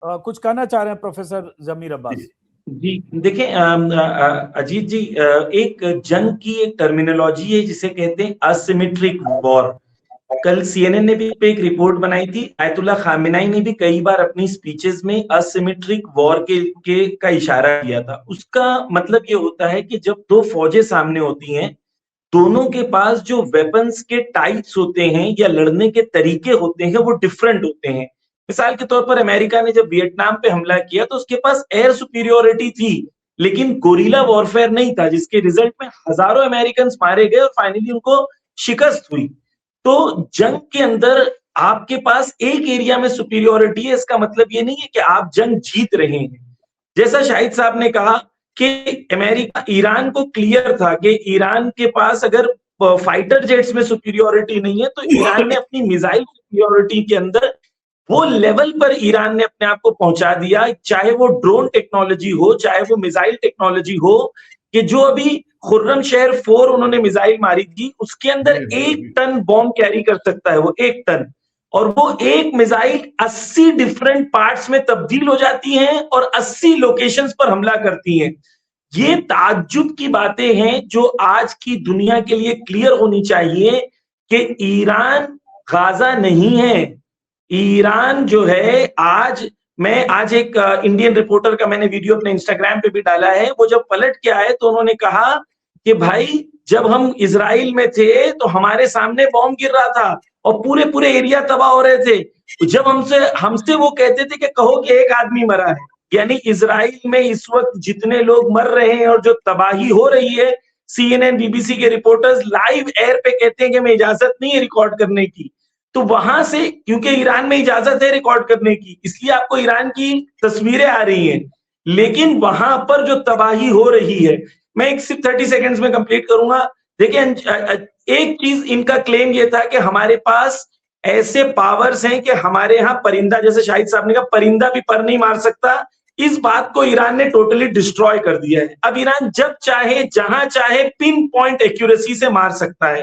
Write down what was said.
कुछ कहना चाह रहे हैं प्रोफेसर जमीर अब्बास? जी देखिए अजीत जी, एक जंग की एक टर्मिनोलॉजी है जिसे कहते हैं असिमेट्रिक वॉर। कल सीएनएन ने भी एक रिपोर्ट बनाई थी, आयतुल्ला खामेनाई ने भी कई बार अपनी स्पीचेस में असिमेट्रिक वॉर का इशारा किया था। उसका मतलब ये होता है कि जब दो फौजें सामने होती हैं, दोनों के पास जो वेपन्स के टाइप्स होते हैं या लड़ने के तरीके होते हैं वो डिफरेंट होते हैं। मिसाल के तौर पर अमेरिका ने जब वियतनाम पे हमला किया तो उसके पास एयर सुपीरियोरिटी थी, लेकिन गोरिल्ला वॉरफेयर नहीं था, जिसके रिजल्ट में हजारों अमेरिकन मारे गए और फाइनली उनको शिकस्त हुई। तो जंग के अंदर आपके पास एक एरिया में सुपीरियोरिटी है, इसका मतलब ये नहीं है कि आप जंग जीत रहे हैं। जैसा शाहिद साहब ने कहा कि अमेरिका, ईरान को क्लियर था कि ईरान के पास अगर फाइटर जेट्स में सुपीरियोरिटी नहीं है तो ईरान ने अपनी मिसाइल सुपीरियोरिटी के अंदर वो लेवल पर ईरान ने अपने आप को पहुंचा दिया, चाहे वो ड्रोन टेक्नोलॉजी हो, चाहे वो मिसाइल टेक्नोलॉजी हो, कि जो अभी खुर्रम शहर 4 उन्होंने मिसाइल मारी थी, उसके अंदर 1 टन बॉम्ब कैरी कर सकता है, वो 1 टन, और वो एक मिसाइल 80 डिफरेंट पार्ट्स में तब्दील हो जाती हैं और 80 लोकेशंस पर हमला करती हैं। ये ताज्जुब की बातें हैं जो आज की दुनिया के लिए क्लियर होनी चाहिए कि ईरान गाजा नहीं है। ईरान जो है, आज एक इंडियन रिपोर्टर का मैंने वीडियो अपने इंस्टाग्राम पे भी डाला है, वो जब पलट के आए तो उन्होंने कहा कि भाई जब हम इजराइल में थे तो हमारे सामने बॉम्ब गिर रहा था और पूरे पूरे एरिया तबाह हो रहे थे। जब हमसे वो कहते थे कि कहो कि एक आदमी मरा है, यानी इजराइल में इस वक्त जितने लोग मर रहे हैं और जो तबाही हो रही है, सीएनएन बीबीसी के रिपोर्टर्स लाइव एयर पे कहते हैं कि हमें इजाजत नहीं है रिकॉर्ड करने की। तो वहां से, क्योंकि ईरान में इजाजत है रिकॉर्ड करने की, इसलिए आपको ईरान की तस्वीरें आ रही हैं, लेकिन वहां पर जो तबाही हो रही है, मैं एक सिर्फ 30 सेकेंड्स में कंप्लीट करूंगा। देखिए, एक चीज इनका क्लेम ये था कि हमारे पास ऐसे पावर्स हैं कि हमारे यहाँ परिंदा, जैसे शाहिद साहब ने कहा, परिंदा भी पर नहीं मार सकता। इस बात को ईरान ने टोटली डिस्ट्रॉय कर दिया है। अब ईरान जब चाहे, जहां चाहे, पिन पॉइंट एक्यूरेसी से मार सकता है।